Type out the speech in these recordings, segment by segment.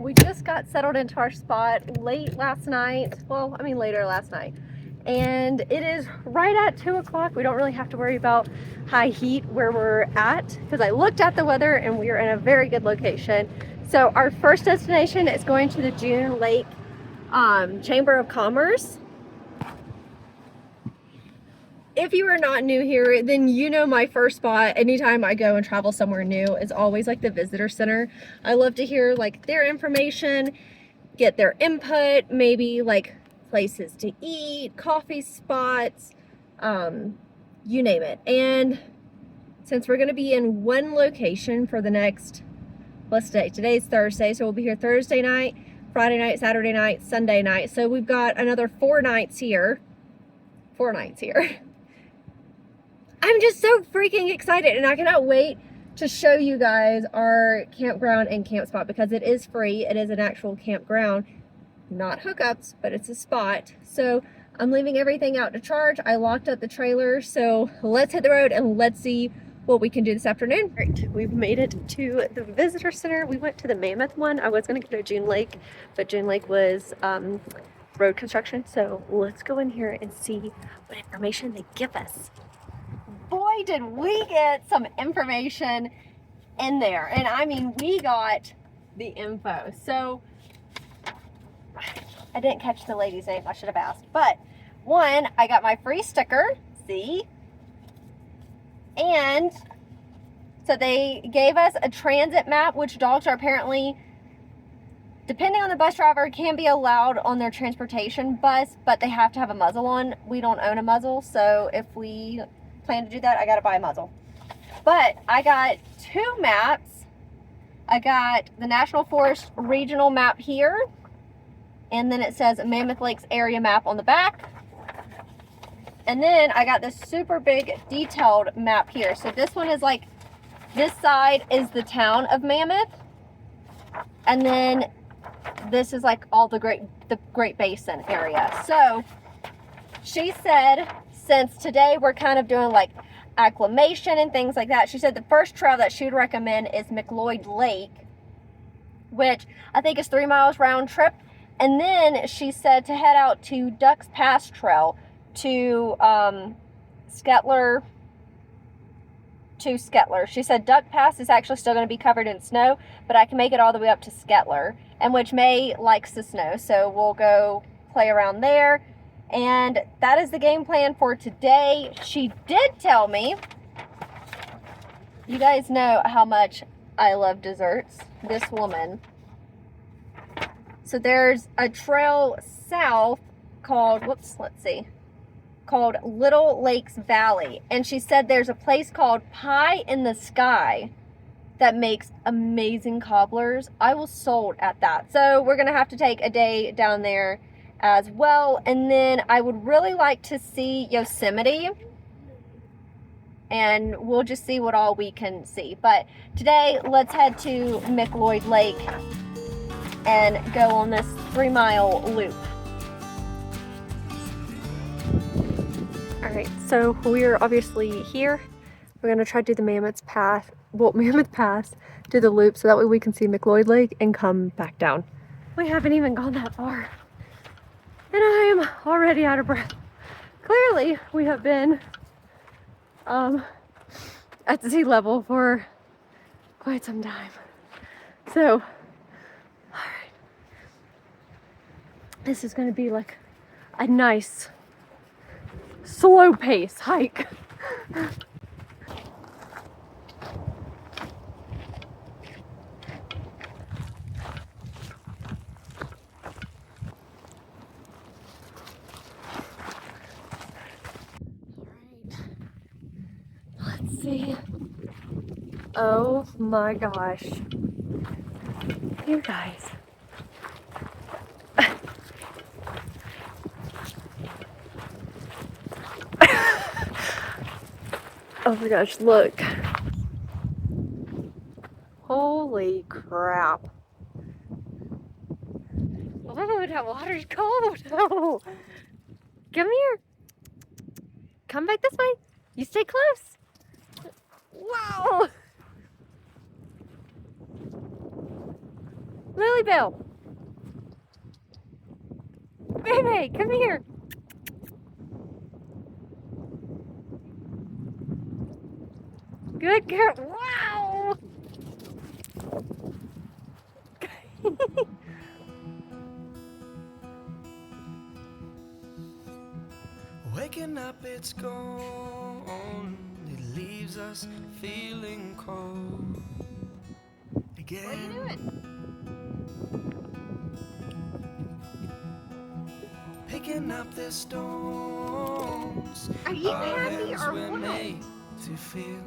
we just got settled into our spot late last night. Well, I mean later last night. And it is right at 2 o'clock. We don't really have to worry about high heat where we're at because I looked at the weather and we are in a very good location. So our first destination is going to the June Lake Chamber of Commerce. If you are not new here, then you know my first spot anytime I go and travel somewhere new is always like the visitor center. I love to hear like their information, get their input, maybe like places to eat, coffee spots, you name it. And since we're gonna be in one location for the next, let's say today's Thursday, so we'll be here Thursday night, Friday night, Saturday night, Sunday night. So we've got another 4 nights here. 4 nights here. I'm just so freaking excited and I cannot wait to show you guys our campground and camp spot because it is free. It is an actual campground, not hookups, but it's a spot. So I'm leaving everything out to charge. I locked up the trailer, so let's hit the road and let's see what we can do this afternoon. All right, we've made it to the visitor center. We went to the Mammoth one. I was gonna go to June Lake, but June Lake was road construction. So let's go in here and see what information they give us. Boy, did we get some information in there. And I mean, we got the info. So I didn't catch the lady's name. I should have asked. But one, I got my free sticker. See? And so they gave us a transit map, which dogs are apparently, depending on the bus driver, can be allowed on their transportation bus, but they have to have a muzzle on. We don't own a muzzle, so if we plan to do that, I gotta buy a muzzle. But I got 2 maps. I got the National Forest regional map here, and then it says Mammoth Lakes area map on the back. And then I got this super big detailed map here. So this one is like, this side is the town of Mammoth, and then this is like all the Great Basin area. So she said, since today we're kind of doing like acclimation and things like that, she said the first trail that she would recommend is McLeod Lake, which I think is 3 miles round trip. And then she said to head out to Ducks Pass Trail to Skettler. She said Duck Pass is actually still going to be covered in snow, but I can make it all the way up to Skettler, and which May likes the snow, so we'll go play around there. And that is the game plan for today. She did tell me, you guys know how much I love desserts, this woman. So there's a trail south called, called Little Lakes Valley. And she said there's a place called Pie in the Sky that makes amazing cobblers. I was sold at that. So we're gonna have to take a day down there as well. And then I would really like to see Yosemite, and we'll just see what all we can see. But today, let's head to McLeod Lake and go on this 3-mile loop. All right, so we're obviously here. We're gonna try to do the Mammoth Pass, do the loop, so that way we can see McLeod Lake and come back down. We haven't even gone that far, and I am already out of breath. Clearly, we have been at sea level for quite some time. So, all right, this is gonna be like a nice slow pace hike. Let's see. Oh my gosh. You guys. Oh my gosh, look. Holy crap. Oh, that water's cold. Oh. Come here. Come back this way. You stay close. Wow. Lily Bell. Baby, come here. Good girl. Wow. Waking up, it's gone. It leaves us feeling cold again. What are you doing? Picking up the stones. Are you Our happy hands or were what? made to feel.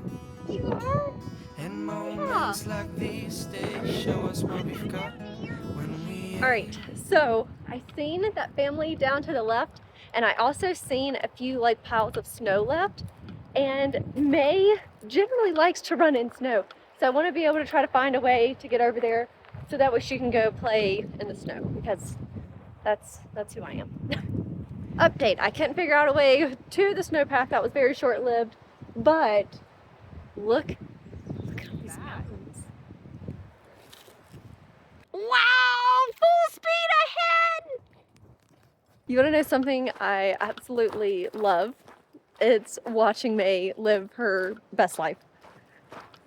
You are? And moments like these, they show us what we've got when we. All right, so I seen that family down to the left, and I also seen a few like piles of snow left. And May generally likes to run in snow, so I want to be able to try to find a way to get over there, so that way she can go play in the snow, because that's who I am. Update: I couldn't figure out a way to the snowpack. That was very short-lived, but look at all these mountains. Wow, full speed ahead! You want to know something I absolutely love? It's watching May live her best life,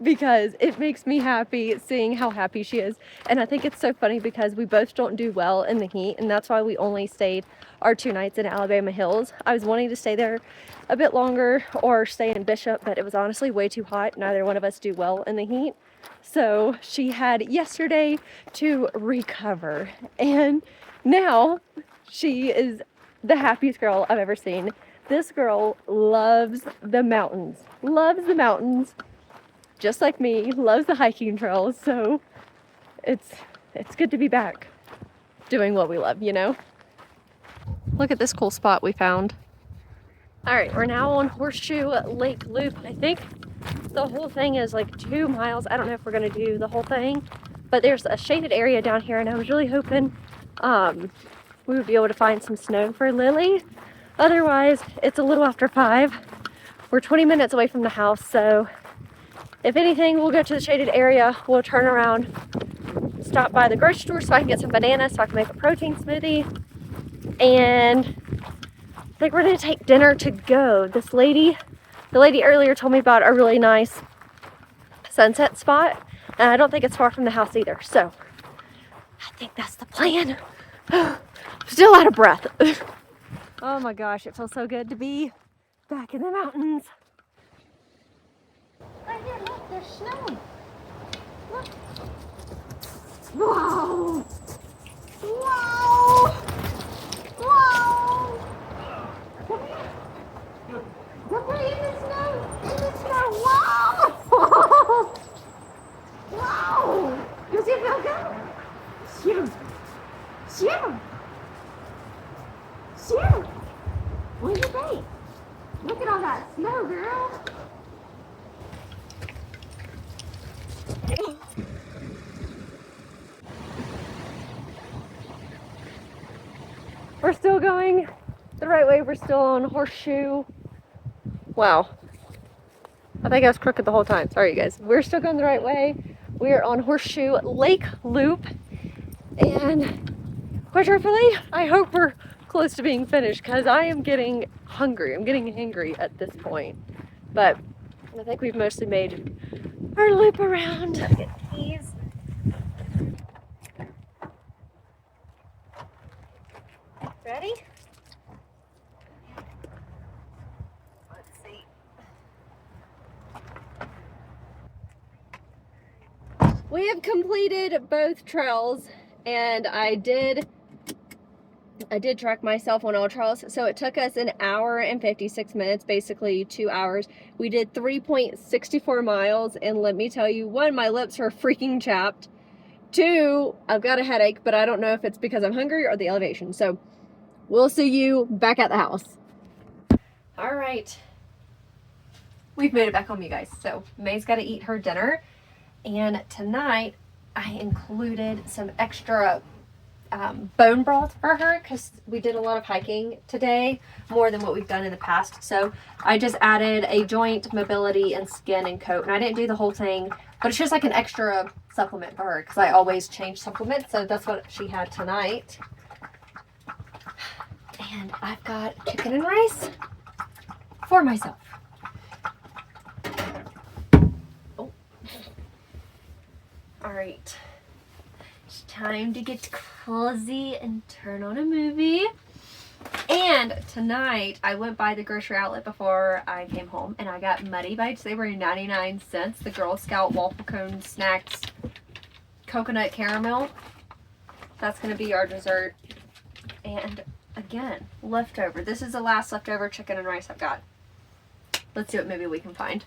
because it makes me happy seeing how happy she is. And I think it's so funny because we both don't do well in the heat, and that's why we only stayed our 2 nights in Alabama Hills. I was wanting to stay there a bit longer or stay in Bishop, but it was honestly way too hot. Neither one of us do well in the heat. So she had yesterday to recover, and now she is the happiest girl I've ever seen. This girl loves the mountains, just like me, loves the hiking trails. So it's good to be back doing what we love, you know? Look at this cool spot we found. All right, we're now on Horseshoe Lake Loop. I think the whole thing is like 2 miles. I don't know if we're gonna do the whole thing, but there's a shaded area down here, and I was really hoping we would be able to find some snow for Lily. Otherwise, it's a little after 5. We're 20 minutes away from the house, so if anything, we'll go to the shaded area. We'll turn around, stop by the grocery store so I can get some bananas so I can make a protein smoothie. And I think we're gonna take dinner to go. The lady earlier told me about a really nice sunset spot, and I don't think it's far from the house either. So I think that's the plan. Still out of breath. Oh my gosh, it feels so good to be back in the mountains. Right here, look, there's snow. Look. Whoa! Whoa! Whoa! Come here. Come play in the snow. In the snow. Whoa! Wow! You see it go? Shoo! Shoo! Shoo! What do you think? Look at all that snow, girl. We're still going the right way. We're still on Horseshoe. Wow. I think I was crooked the whole time. Sorry, you guys. We're still going the right way. We're on Horseshoe Lake Loop. And quite truthfully, I hope we're close to being finished, because I am getting hungry. I'm getting hangry at this point. But I think we've mostly made our loop around. Get these. Ready? Let's see. We have completed both trails, and I did track myself on all trails. So it took us 1 hour and 56 minutes, basically 2 hours. We did 3.64 miles, and let me tell you, 1, my lips are freaking chapped. 2, I've got a headache, but I don't know if it's because I'm hungry or the elevation. So we'll see you back at the house. All right. We've made it back home, you guys. So May's got to eat her dinner. And tonight I included some extra bone broth for her, because we did a lot of hiking today, more than what we've done in the past. So I just added a joint, mobility, and skin and coat. And I didn't do the whole thing, but it's just like an extra supplement for her because I always change supplements. So that's what she had tonight. And I've got chicken and rice for myself. Oh. All right. It's time to get cozy and turn on a movie. And tonight, I went by the grocery outlet before I came home, and I got Muddy Bites. They were 99 cents. The Girl Scout waffle cone snacks, coconut caramel. That's going to be our dessert. And again, leftover. This is the last leftover chicken and rice I've got. Let's see what movie we can find.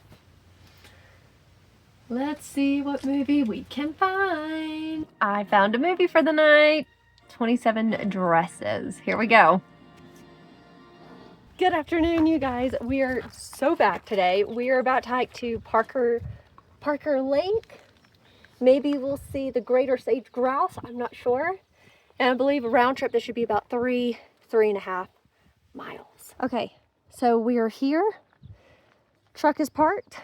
Let's see what movie we can find. I found a movie for the night. 27 Dresses. Here we go. Good afternoon, you guys. We are so back today. We are about to hike to Parker Lake. Maybe we'll see the greater sage grouse. I'm not sure. And I believe a round trip, this should be about 3.5 miles. Okay, so we are here. Truck is parked.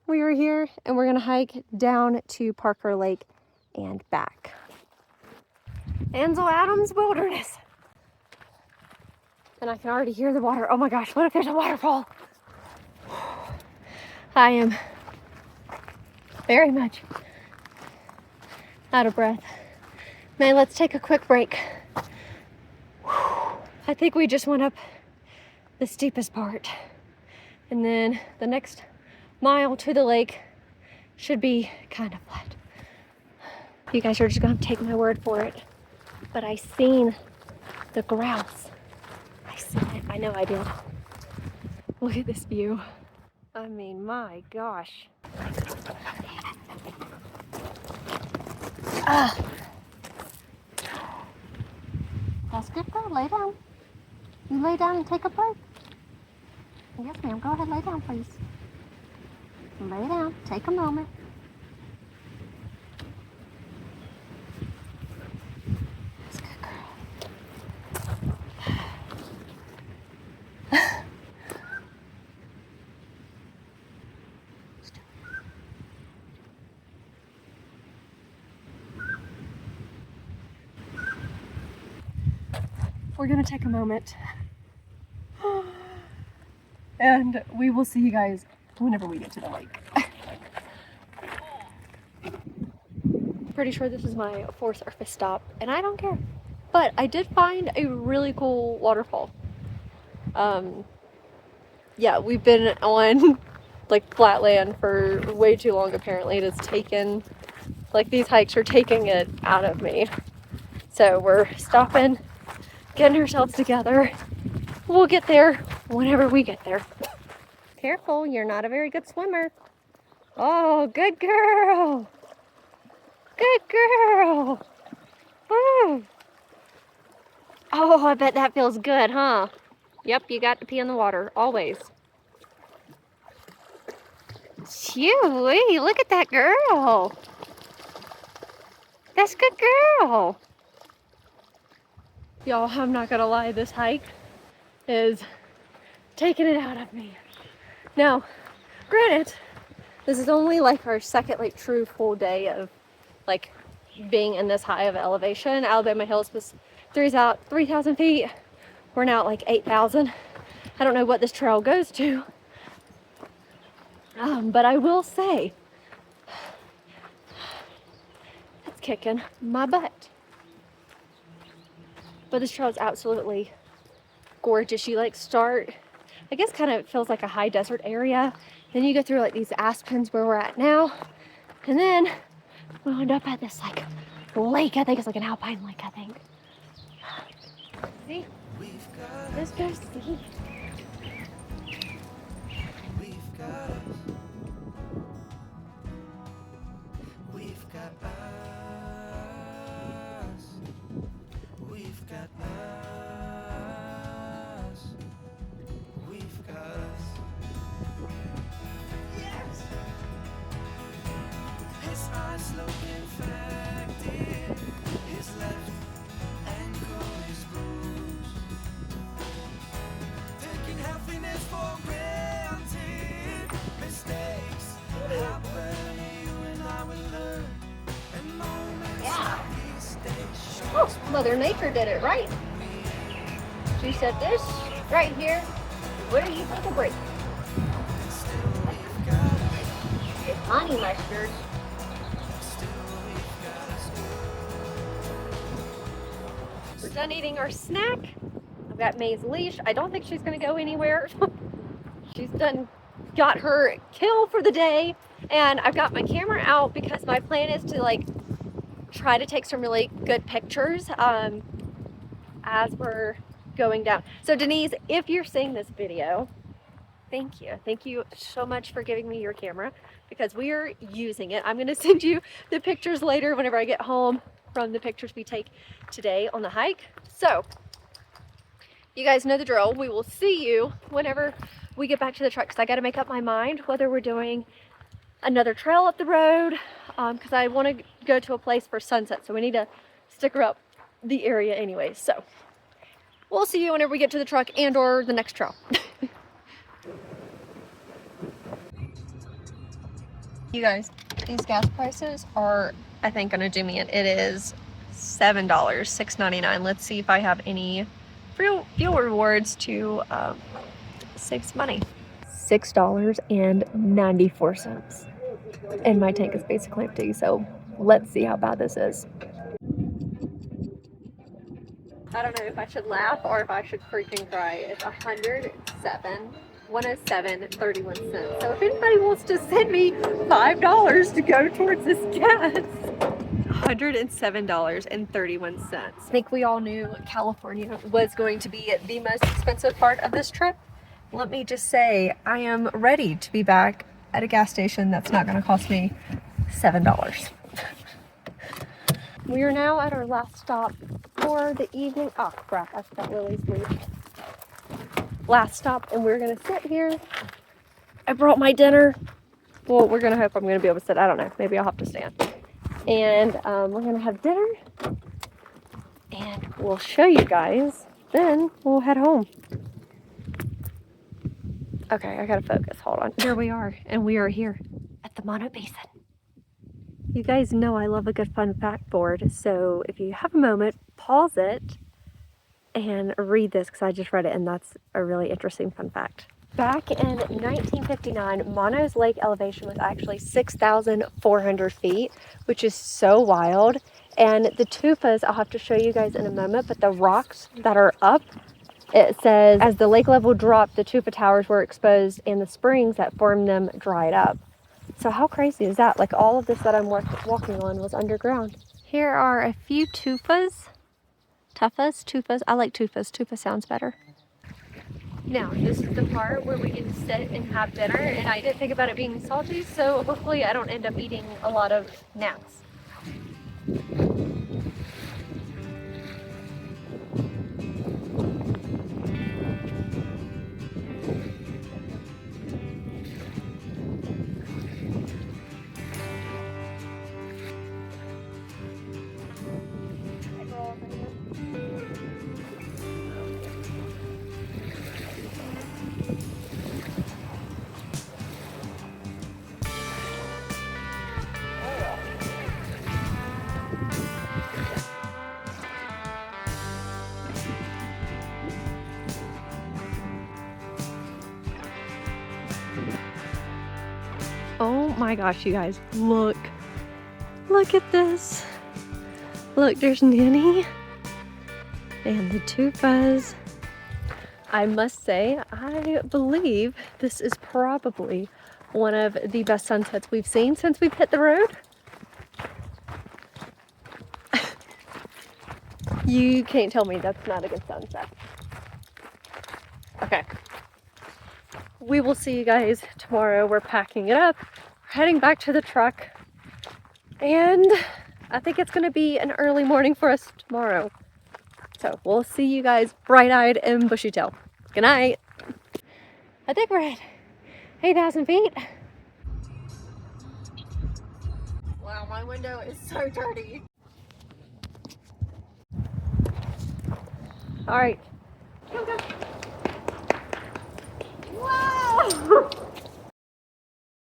We are here and we're gonna hike down to Parker Lake and back. Ansel Adams Wilderness. And I can already hear the water. Oh my gosh, what if there's a waterfall? I am very much out of breath. Man, let's take a quick break. I think we just went up the steepest part. And then the next mile to the lake should be kind of flat. You guys are just gonna have to take my word for it. But I seen the grouse. I seen it. I know I did. Look at this view. I mean, my gosh. That's good, girl. Lay down. You lay down and take a break. Yes, ma'am. Go ahead, lay down, please. Lay down. Take a moment. That's good, girl. We're gonna take a moment. And we will see you guys whenever we get to the lake. Pretty sure this is my fourth surface stop, and I don't care. But I did find a really cool waterfall. Yeah, we've been on like flat land for way too long apparently. It has taken, like these hikes are taking it out of me. So we're stopping, getting ourselves together. We'll get there whenever we get there. Careful, you're not a very good swimmer. Oh, good girl. Good girl. Woo. Oh, I bet that feels good, huh? Yep, you got to pee in the water, always. Phew, look at that girl. That's a good girl. Y'all, I'm not gonna lie, this hike is taking it out of me. Now, granted, this is only like our second like true full day of like being in this high of elevation. Alabama Hills was 3,000 feet. We're now at like 8,000. I don't know what this trail goes to. But I will say, it's kicking my butt. But this trail is absolutely gorgeous. You like start, I guess kind of feels like a high desert area. Then you go through like these aspens where we're at now. And then we end up at this like lake. I think it's like an alpine lake, I think. See? Let's go see. We've got us. We've got us. We've got us. We've got us. Yes. His eyes look infected. His left ankle is bruised. Taking happiness for granted. Mistakes happen. You and I will learn. Mother Nature did it right. She said this right here. What do you think of break? It's honey mustard. We're done eating our snack. I've got May's leash. I don't think she's gonna go anywhere. She's got her kill for the day. And I've got my camera out because my plan is to like try to take some really good pictures as we're going down. So Denise, if you're seeing this video, thank you. Thank you so much for giving me your camera because we are using it. I'm going to send you the pictures later whenever I get home from the pictures we take today on the hike. So you guys know the drill. We will see you whenever we get back to the truck because I got to make up my mind whether we're doing another trail up the road because I want to go to a place for sunset. So we need to sticker up the area anyway. So we'll see you whenever we get to the truck and or the next trail. You guys, these gas prices are, I think, gonna do me in. It is $7, $6.99. Let's see if I have any fuel rewards to save some money. $6.94. And my tank is basically empty, so let's see how bad this is. I don't know if I should laugh or if I should freaking cry. It's 107.31. So if anybody wants to send me $5 to go towards this gas, $107.31. I think we all knew California was going to be the most expensive part of this trip. Let me just say, I am ready to be back at a gas station that's not going to cost me $7. We are now at our last stop for the evening. Oh crap, I forgot Lily's leash. Last stop, and we're gonna sit here. I brought my dinner. Well, we're gonna hope I'm gonna be able to sit. I don't know, maybe I'll have to stand. And we're gonna have dinner and we'll show you guys. Then we'll head home. Okay, I gotta focus, hold on. Here we are, and we are here at the Mammoth Basin. You guys know I love a good fun fact board, so if you have a moment, pause it and read this because I just read it and that's a really interesting fun fact. Back in 1959, Mono's lake elevation was actually 6,400 feet, which is so wild. And the tufas, I'll have to show you guys in a moment, but the rocks that are up, it says, as the lake level dropped, the tufa towers were exposed and the springs that formed them dried up. So how crazy is that? Like all of this that I'm walking on was underground. Here are a few tufas. Tufas. I like tufas. Tufa sounds better. Now, this is the part where we can sit and have dinner, and I didn't think about it being salty, so hopefully I don't end up eating a lot of gnats. Oh my gosh, you guys, look at this. Look, there's Nanny and the tufas. I must say, I believe this is probably one of the best sunsets we've seen since we've hit the road. You can't tell me that's not a good sunset. Okay. We will see you guys tomorrow. We're packing it up, we're heading back to the truck, and I think it's gonna be an early morning for us tomorrow. So we'll see you guys bright-eyed and bushy-tailed. Good night. I think we're at 8,000 feet. Wow, my window is so dirty. All right. Go, go. Wow!